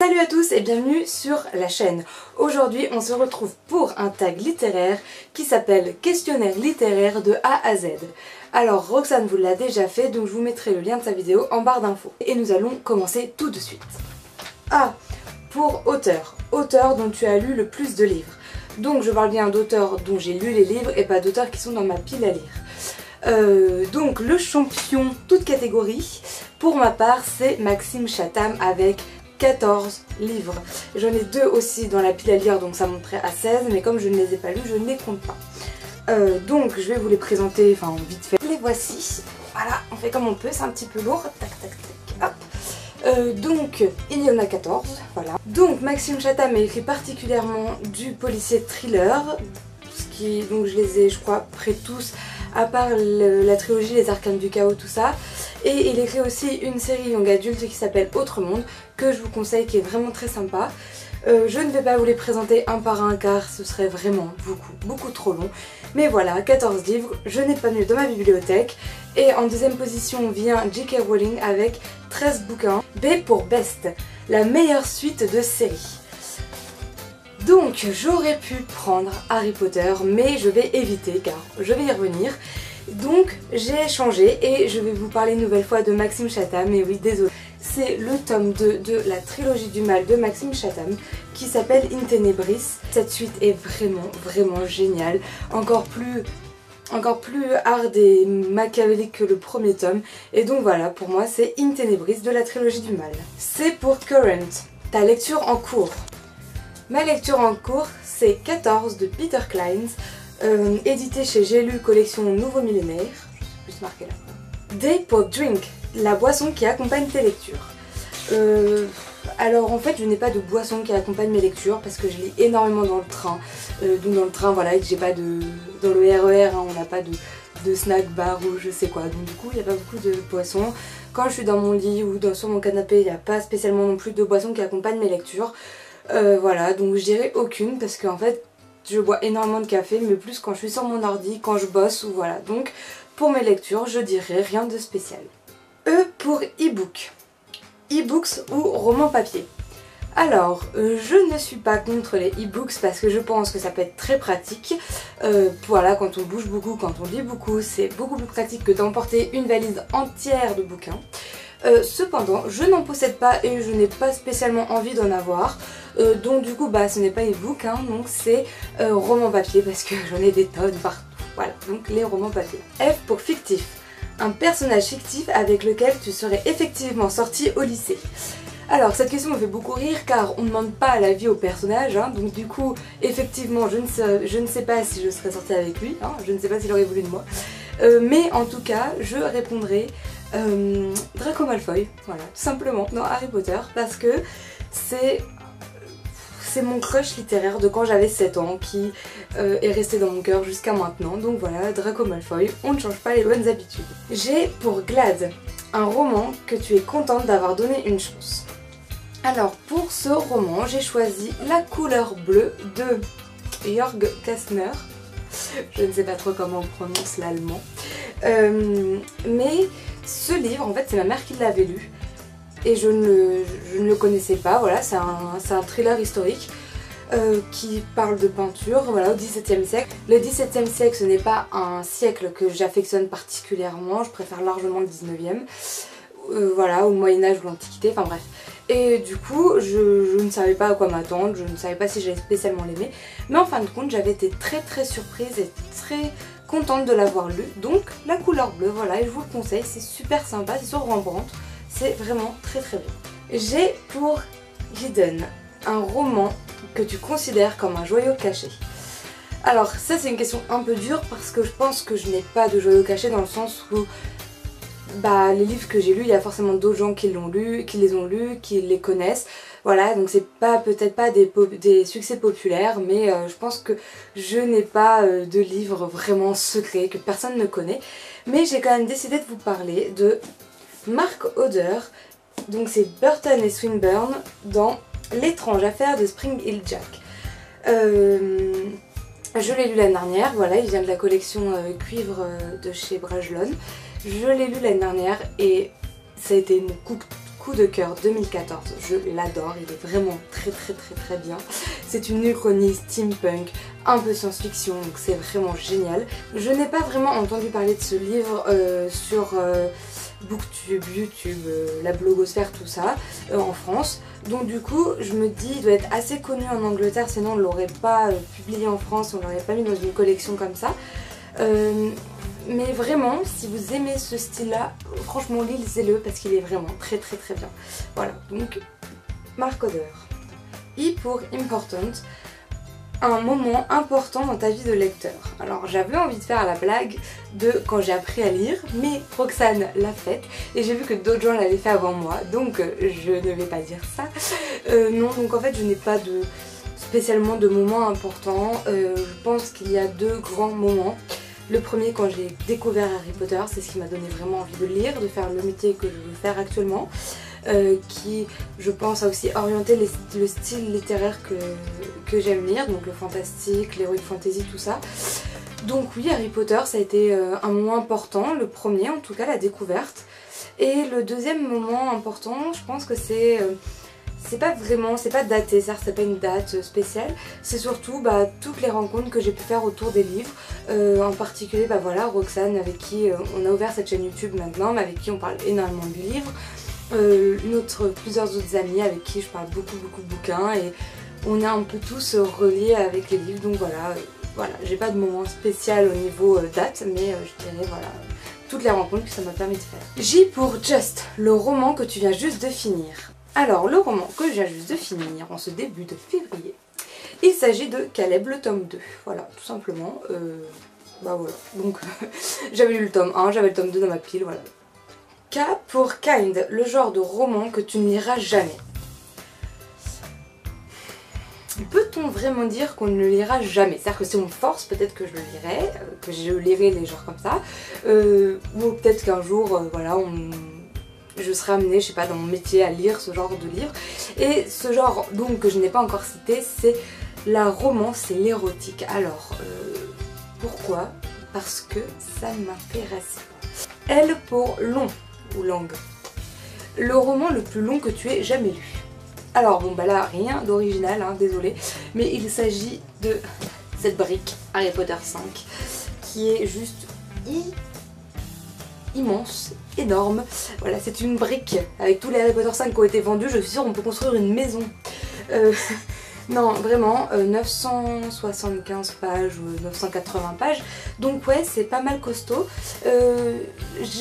Salut à tous et bienvenue sur la chaîne. Aujourd'hui on se retrouve pour un tag littéraire qui s'appelle Questionnaire littéraire de A à Z. Alors Roxane vous l'a déjà fait, donc je vous mettrai le lien de sa vidéo en barre d'infos. Et nous allons commencer tout de suite. A pour auteur. Auteur dont tu as lu le plus de livres. Donc je parle bien d'auteurs dont j'ai lu les livres et pas d'auteurs qui sont dans ma pile à lire. Donc le champion, toute catégorie, pour ma part c'est Maxime Chatham avec 14 livres. J'en ai 2 aussi dans la pile à lire, donc ça monterait à 16, mais comme je ne les ai pas lus, je ne les compte pas. Donc je vais vous les présenter, enfin vite fait. Les voici. Voilà, on fait comme on peut, c'est un petit peu lourd. Tac, tac, tac, hop. Donc il y en a 14, voilà. Donc Maxime Chatham a écrit particulièrement du policier thriller, donc je les ai, je crois, près tous, à part la trilogie Les Arcanes du Chaos, tout ça. Et il écrit aussi une série young adulte qui s'appelle Autre Monde, que je vous conseille, qui est vraiment très sympa. Je ne vais pas vous les présenter un par un car ce serait vraiment beaucoup trop long. Mais voilà, 14 livres, je n'ai pas mieux dans ma bibliothèque. Et en deuxième position vient J.K. Rowling avec 13 bouquins. B pour Best, la meilleure suite de série. Donc j'aurais pu prendre Harry Potter, mais je vais éviter car je vais y revenir. Donc j'ai changé et je vais vous parler une nouvelle fois de Maxime Chatham, et oui désolé. C'est le tome 2 de la trilogie du mal de Maxime Chatham qui s'appelle In Tenebris. Cette suite est vraiment géniale, encore plus hard et machiavélique que le premier tome. Et donc voilà, pour moi c'est In Tenebris de la trilogie du mal. C'est pour Current, ta lecture en cours. Ma lecture en cours c'est 14 de Peter Clines. Édité chez J'ai lu collection Nouveau Millénaire, je vais plus marquer là. D pour Drink, la boisson qui accompagne tes lectures. Alors en fait je n'ai pas de boisson qui accompagne mes lectures parce que je lis énormément dans le train. Donc dans le train voilà, et que j'ai pas de... Dans le RER hein, on n'a pas de snack bar ou je sais quoi, donc du coup il n'y a pas beaucoup de boissons. Quand je suis dans mon lit ou sur mon canapé il n'y a pas spécialement non plus de boissons qui accompagnent mes lectures. Voilà, donc je dirais aucune parce qu'en fait je bois énormément de café, mais plus quand je suis sur mon ordi, quand je bosse ou voilà. Donc pour mes lectures, je dirais rien de spécial. E pour e-book. E-books ou romans papier. Alors, je ne suis pas contre les e-books parce que je pense que ça peut être très pratique. Voilà, quand on bouge beaucoup, quand on lit beaucoup, c'est beaucoup plus pratique que d'emporter une valise entière de bouquins. Cependant, je n'en possède pas et je n'ai pas spécialement envie d'en avoir. Donc du coup, bah ce n'est pas e-book, hein, donc c'est roman papier parce que j'en ai des tonnes partout. Voilà, donc les romans papier. F pour fictif. Un personnage fictif avec lequel tu serais effectivement sorti au lycée. Alors cette question me fait beaucoup rire car on ne demande pas l'avis au personnage, hein, donc du coup effectivement je ne sais pas si je serais sortie avec lui, hein, je ne sais pas s'il aurait voulu de moi. Mais en tout cas je répondrai Draco Malfoy, voilà, tout simplement, dans Harry Potter, parce que c'est mon crush littéraire de quand j'avais 7 ans qui est resté dans mon cœur jusqu'à maintenant. Donc voilà, Draco Malfoy, on ne change pas les bonnes habitudes. G pour Glad, un roman que tu es contente d'avoir donné une chance. Alors pour ce roman, j'ai choisi La couleur bleue de Jörg Kastner. Je ne sais pas trop comment on prononce l'allemand. Mais ce livre, en fait, c'est ma mère qui l'avait lu. Et je ne le connaissais pas, voilà, c'est un thriller historique qui parle de peinture, voilà, au XVIIe siècle. Le XVIIe siècle, ce n'est pas un siècle que j'affectionne particulièrement, je préfère largement le XIXe, voilà, au Moyen-Âge ou l'Antiquité, enfin bref. Et du coup, je ne savais pas à quoi m'attendre, je ne savais pas si j'allais spécialement l'aimer, mais en fin de compte, j'avais été très surprise et très contente de l'avoir lu. Donc, La couleur bleue, voilà, et je vous le conseille, c'est super sympa, c'est sur Rembrandt. C'est vraiment très bien. G pour Hidden, un roman que tu considères comme un joyau caché. Alors ça c'est une question un peu dure parce que je pense que je n'ai pas de joyau caché dans le sens où bah, les livres que j'ai lus, il y a forcément d'autres gens qui les ont lus, qui les connaissent. Voilà, donc c'est peut-être pas des succès populaires, mais je pense que je n'ai pas de livres vraiment secrets que personne ne connaît. Mais j'ai quand même décidé de vous parler de Mark Oder, donc c'est Burton et Swinburne dans L'étrange affaire de Spring Hill Jack. Je l'ai lu l'année dernière, voilà, il vient de la collection cuivre de chez Brajlon. Je l'ai lu l'année dernière et ça a été une coup Coup de cœur 2014. Je l'adore, il est vraiment très bien. C'est une uchronie steampunk, un peu science-fiction, donc c'est vraiment génial. Je n'ai pas vraiment entendu parler de ce livre sur Booktube, YouTube, la blogosphère, tout ça, en France. Donc du coup, je me dis, il doit être assez connu en Angleterre, sinon on ne l'aurait pas publié en France, on ne l'aurait pas mis dans une collection comme ça. Mais vraiment, si vous aimez ce style-là, franchement, lisez-le parce qu'il est vraiment très bien. Voilà, donc, marcodeur. I pour important, un moment important dans ta vie de lecteur. Alors, j'avais envie de faire la blague de quand j'ai appris à lire, mais Roxane l'a faite et j'ai vu que d'autres gens l'avaient fait avant moi, donc je ne vais pas dire ça. Non, donc en fait, je n'ai pas spécialement de moments importants. Je pense qu'il y a deux grands moments. Le premier, quand j'ai découvert Harry Potter, c'est ce qui m'a donné vraiment envie de lire, de faire le métier que je veux faire actuellement, qui, je pense, a aussi orienté le style littéraire que j'aime lire, donc le fantastique, l'heroic fantasy, tout ça. Donc oui, Harry Potter, ça a été un moment important, le premier en tout cas, la découverte. Et le deuxième moment important, je pense que c'est pas daté, c'est pas une date spéciale, c'est surtout toutes les rencontres que j'ai pu faire autour des livres, en particulier voilà, Roxane avec qui on a ouvert cette chaîne YouTube maintenant, mais avec qui on parle énormément de livres, plusieurs autres amis avec qui je parle beaucoup de bouquins et on est un peu tous reliés avec les livres, donc voilà, j'ai pas de moment spécial au niveau date, mais je dirais voilà, toutes les rencontres que ça m'a permis de faire. J pour Just, le roman que tu viens juste de finir. Alors, le roman que j'ai juste de finir en ce début de février, il s'agit de Caleb, le tome 2. Voilà, tout simplement. Voilà. Donc, j'avais lu le tome 1, j'avais le tome 2 dans ma pile, voilà. K pour Kind, le genre de roman que tu ne liras jamais. Peut-on vraiment dire qu'on ne le lira jamais? C'est-à-dire que si on me force, peut-être que je le lirai, que je lirai les genres comme ça, ou peut-être qu'un jour, voilà, je serai amenée, je sais pas, dans mon métier à lire ce genre de livre. Et ce genre donc que je n'ai pas encore cité, c'est la romance et l'érotique. Alors, pourquoi? Parce que ça ne m'intéresse pas. L pour long ou langue. Le roman le plus long que tu aies jamais lu. Alors bon là rien d'original, hein, désolé, mais il s'agit de cette brique Harry Potter 5 qui est juste immense, énorme. Voilà, c'est une brique avec tous les Harry Potter 5 qui ont été vendus, je suis sûre on peut construire une maison. Non, vraiment, 975 pages ou 980 pages, donc ouais, c'est pas mal costaud.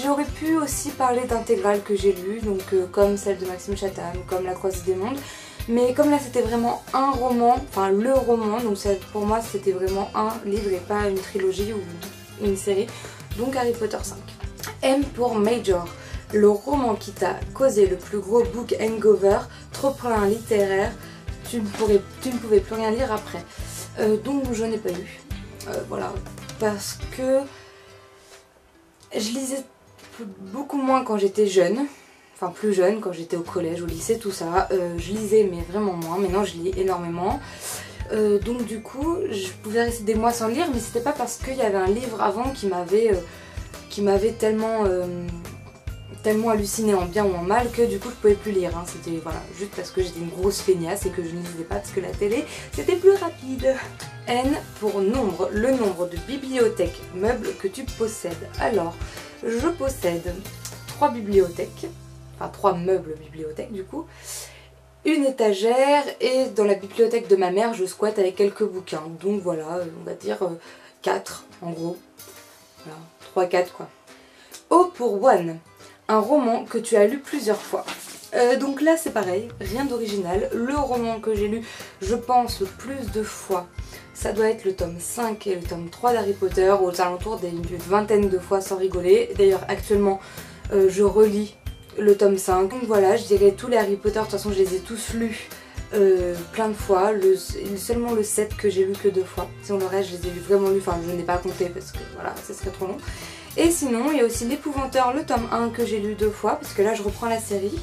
J'aurais pu aussi parler d'intégrales que j'ai lues, donc comme celle de Maxime Chatham, comme La Croisée des Mondes, mais comme là c'était vraiment un roman, enfin le roman, donc ça, pour moi c'était vraiment un livre et pas une trilogie ou une série, donc Harry Potter 5. M pour Major, le roman qui t'a causé le plus gros book hangover, trop plein littéraire, tu ne pouvais plus rien lire après. Donc je n'ai pas lu. Voilà, parce que je lisais beaucoup moins quand j'étais jeune, enfin plus jeune, quand j'étais au collège, au lycée, tout ça. Je lisais mais vraiment moins, maintenant je lis énormément. Donc du coup, je pouvais rester des mois sans lire, mais c'était pas parce qu'il y avait un livre avant qui m'avait tellement halluciné en bien ou en mal que du coup je pouvais plus lire, hein. C'était voilà, juste parce que j'étais une grosse feignasse et que je ne lisais pas parce que la télé c'était plus rapide. N pour nombre, le nombre de bibliothèques meubles que tu possèdes. Alors, je possède 3 bibliothèques, enfin 3 meubles bibliothèques du coup, une étagère et dans la bibliothèque de ma mère je squatte avec quelques bouquins, donc voilà, on va dire 4 en gros, voilà, 3-4 quoi. O pour One, un roman que tu as lu plusieurs fois. Donc là c'est pareil, rien d'original. Le roman que j'ai lu, je pense, le plus de fois, ça doit être le tome 5 et le tome 3 d'Harry Potter, aux alentours d'une vingtaine de fois sans rigoler. D'ailleurs actuellement je relis le tome 5. Donc voilà, je dirais tous les Harry Potter, de toute façon je les ai tous lus plein de fois. Seulement le 7 que j'ai lu que 2 fois. Sinon le reste je les ai vraiment lus, enfin je n'ai pas compté parce que voilà, ça serait trop long. Et sinon, il y a aussi L'Épouvanteur, le tome 1 que j'ai lu 2 fois, parce que là je reprends la série.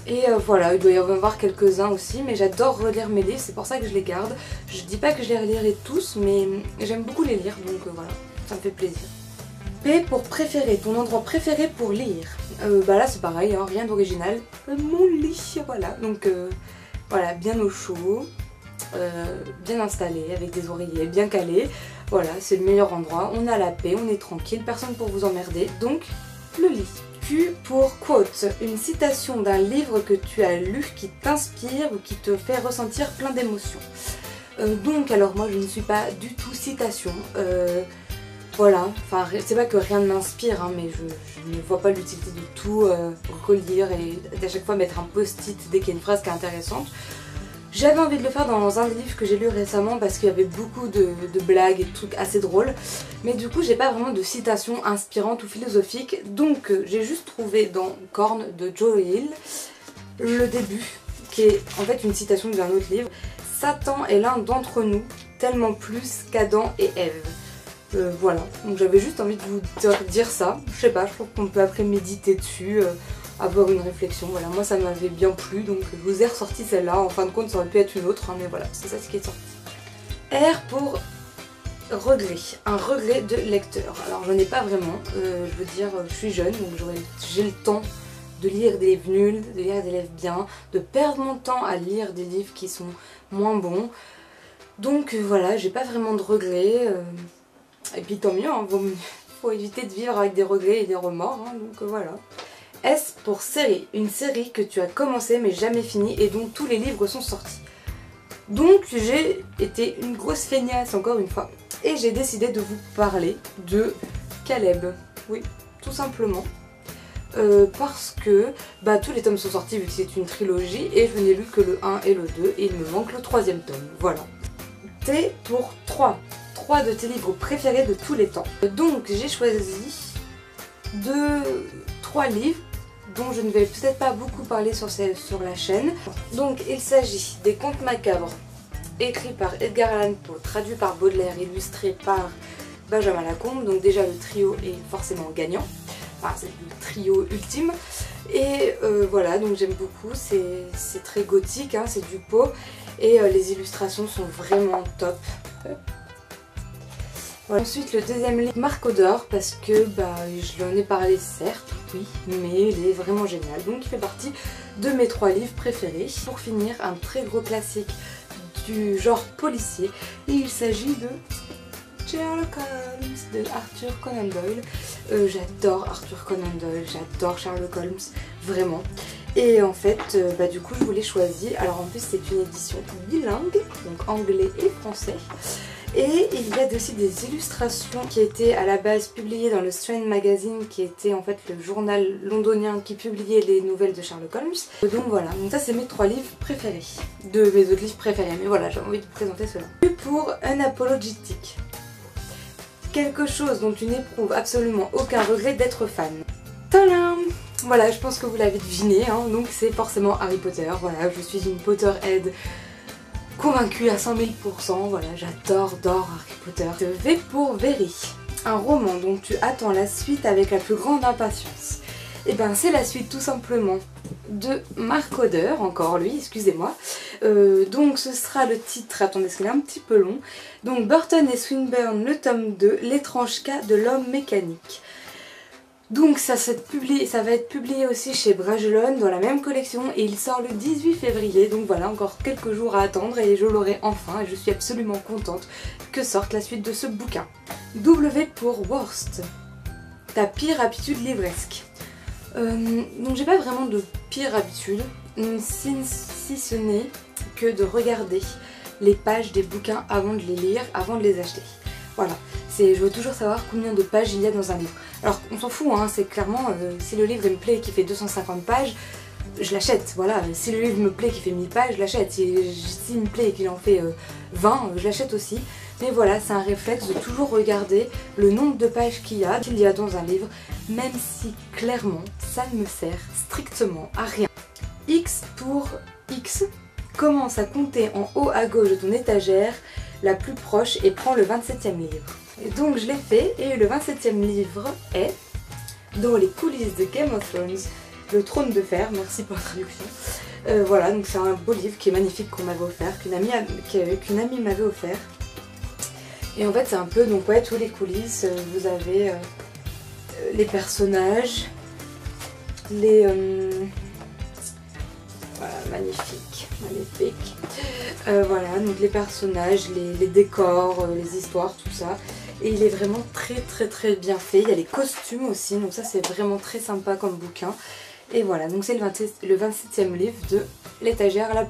Et voilà, il doit y en avoir quelques-uns aussi, mais j'adore relire mes livres, c'est pour ça que je les garde. Je dis pas que je les relirai tous, mais j'aime beaucoup les lire, donc voilà, ça me fait plaisir. P pour préféré, ton endroit préféré pour lire. Bah là c'est pareil, hein, rien d'original. Mon lit, voilà. Donc voilà, bien au chaud, bien installé, avec des oreillers bien calés. Voilà, c'est le meilleur endroit. On a la paix, on est tranquille, personne pour vous emmerder. Donc le lit. Q pour quote, une citation d'un livre que tu as lu qui t'inspire ou qui te fait ressentir plein d'émotions. Donc alors moi je ne suis pas du tout citation. Voilà, enfin c'est pas que rien ne m'inspire, hein, mais je ne vois pas l'utilité de tout relire et à chaque fois mettre un post-it dès qu'il y a une phrase qui est intéressante. J'avais envie de le faire dans un des livres que j'ai lu récemment parce qu'il y avait beaucoup de blagues et de trucs assez drôles. Mais du coup j'ai pas vraiment de citations inspirantes ou philosophiques. Donc j'ai juste trouvé dans Korn de Joe Hill le début, qui est en fait une citation d'un autre livre. Satan est l'un d'entre nous, tellement plus qu'Adam et Ève. Voilà, donc j'avais juste envie de vous dire ça. Je sais pas, je trouve qu'on peut après méditer dessus, avoir une réflexion. Voilà, moi ça m'avait bien plu, donc je vous ai ressorti celle-là. En fin de compte, ça aurait pu être une autre, hein, mais voilà, c'est ça ce qui est sorti. R pour regret, un regret de lecteur. Alors j'en ai pas vraiment, je veux dire, je suis jeune, donc j'ai le temps de lire des livres nuls, de lire des livres bien, de perdre mon temps à lire des livres qui sont moins bons. Donc voilà, j'ai pas vraiment de regrets. Et puis tant mieux, hein, faut éviter de vivre avec des regrets et des remords, hein, donc voilà. S pour série, une série que tu as commencé mais jamais finie et dont tous les livres sont sortis. Donc j'ai été une grosse feignasse encore une fois et j'ai décidé de vous parler de Caleb. Oui, tout simplement. Parce que tous les tomes sont sortis vu que c'est une trilogie et je n'ai lu que le 1 et le 2 et il me manque le 3e tome, voilà. T pour 3 de tes livres préférés de tous les temps. Donc j'ai choisi 3 livres dont je ne vais peut-être pas beaucoup parler sur la chaîne. Donc il s'agit des Contes macabres, écrits par Edgar Allan Poe, traduits par Baudelaire, illustrés par Benjamin Lacombe. Donc déjà le trio est forcément gagnant, enfin c'est le trio ultime. Et voilà, donc j'aime beaucoup, c'est très gothique, hein, c'est du Poe et les illustrations sont vraiment top. Voilà. Ensuite le deuxième livre, Marco d'or, parce que je lui en ai parlé certes, oui, mais il est vraiment génial, donc il fait partie de mes 3 livres préférés. Pour finir, un très gros classique du genre policier, et il s'agit de Sherlock Holmes de Arthur Conan Doyle. J'adore Arthur Conan Doyle, j'adore Sherlock Holmes, vraiment. Et en fait, du coup je vous l'ai choisi, alors en plus c'est une édition bilingue, donc anglais et français. Et il y a aussi des illustrations qui étaient à la base publiées dans le Strand Magazine, qui était en fait le journal londonien qui publiait les nouvelles de Sherlock Holmes. Donc voilà, donc ça c'est mes 3 livres préférés, de mes autres livres préférés, mais voilà, j'ai envie de vous présenter cela. Pour Unapologetic, quelque chose dont tu n'éprouves absolument aucun regret d'être fan. Tadam! Voilà, je pense que vous l'avez deviné, hein, donc c'est forcément Harry Potter. Voilà, je suis une Potterhead convaincue à 100 000 %, voilà, j'adore Harry Potter. V pour Very, un roman dont tu attends la suite avec la plus grande impatience. Et ben c'est la suite tout simplement de Marc Oder, encore lui, excusez-moi. Donc ce sera le titre, attendez parce qu'il est un petit peu long. Donc Burton et Swinburne, le tome 2, l'étrange cas de l'homme mécanique. Donc ça va être publié aussi chez Bragelonne dans la même collection et il sort le 18 février, donc voilà, encore quelques jours à attendre et je l'aurai enfin et je suis absolument contente que sorte la suite de ce bouquin. W pour Worst, ta pire habitude livresque. Donc j'ai pas vraiment de pire habitude, si ce n'est que de regarder les pages des bouquins avant de les lire, avant de les acheter. Voilà, je veux toujours savoir combien de pages il y a dans un livre. Alors on s'en fout, hein, c'est clairement, si le livre il me plaît et qu'il fait 250 pages, je l'achète, voilà. Si le livre me plaît et qu'il fait 1000 pages, je l'achète. S'il me plaît et qu'il en fait 20, je l'achète aussi. Mais voilà, c'est un réflexe de toujours regarder le nombre de pages qu'il y a dans un livre, même si clairement ça ne me sert strictement à rien. X pour X, commence à compter en haut à gauche de ton étagère la plus proche et prends le 27e livre. Et donc je l'ai fait et le 27e livre est dans les coulisses de Game of Thrones, le trône de fer, merci pour la traduction. Voilà, donc c'est un beau livre qui est magnifique qu'on m'avait offert, qu'une amie m'avait offert. Et en fait c'est un peu, donc ouais, tous les coulisses, vous avez les personnages, les... Voilà, magnifique, magnifique. Voilà, donc les personnages, les décors, les histoires, tout ça. Et il est vraiment très bien fait. Il y a les costumes aussi, donc ça c'est vraiment très sympa comme bouquin. Et voilà, donc c'est le 27e livre de l'étagère la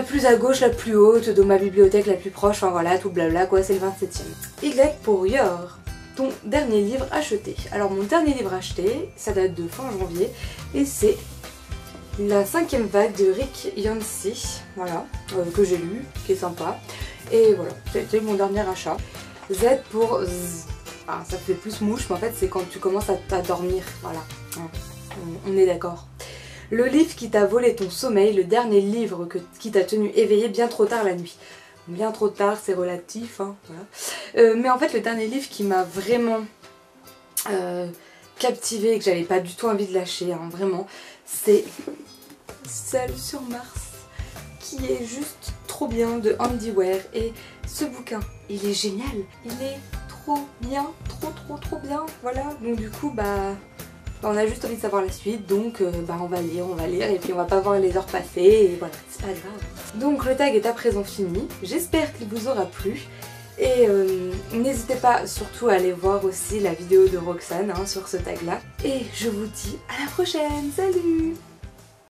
plus à gauche, la plus haute, de ma bibliothèque la plus proche, enfin voilà, tout blabla quoi, c'est le 27e. Y pour Your, ton dernier livre acheté. Alors mon dernier livre acheté, ça date de fin janvier, et c'est la 5e vague de Rick Yancey, voilà, que j'ai lu, qui est sympa. Et voilà, c'était mon dernier achat. Z pour Z. Ah, ça fait plus mouche, mais en fait c'est quand tu commences à dormir, voilà, on est d'accord. Le livre qui t'a volé ton sommeil, le dernier livre qui t'a tenu éveillé bien trop tard la nuit. Bien trop tard, c'est relatif, hein, voilà. Mais en fait le dernier livre qui m'a vraiment captivée et que j'avais pas du tout envie de lâcher, hein, vraiment, c'est Seul sur Mars, qui est juste trop bien, de Andy Weir. Et ce bouquin, il est génial, il est trop bien, trop bien, voilà. Donc du coup, on a juste envie de savoir la suite, donc on va lire et puis on va pas voir les heures passer et voilà, c'est pas grave. Donc le tag est à présent fini, j'espère qu'il vous aura plu. Et n'hésitez pas surtout à aller voir aussi la vidéo de Roxane, hein, sur ce tag là. Et je vous dis à la prochaine, salut!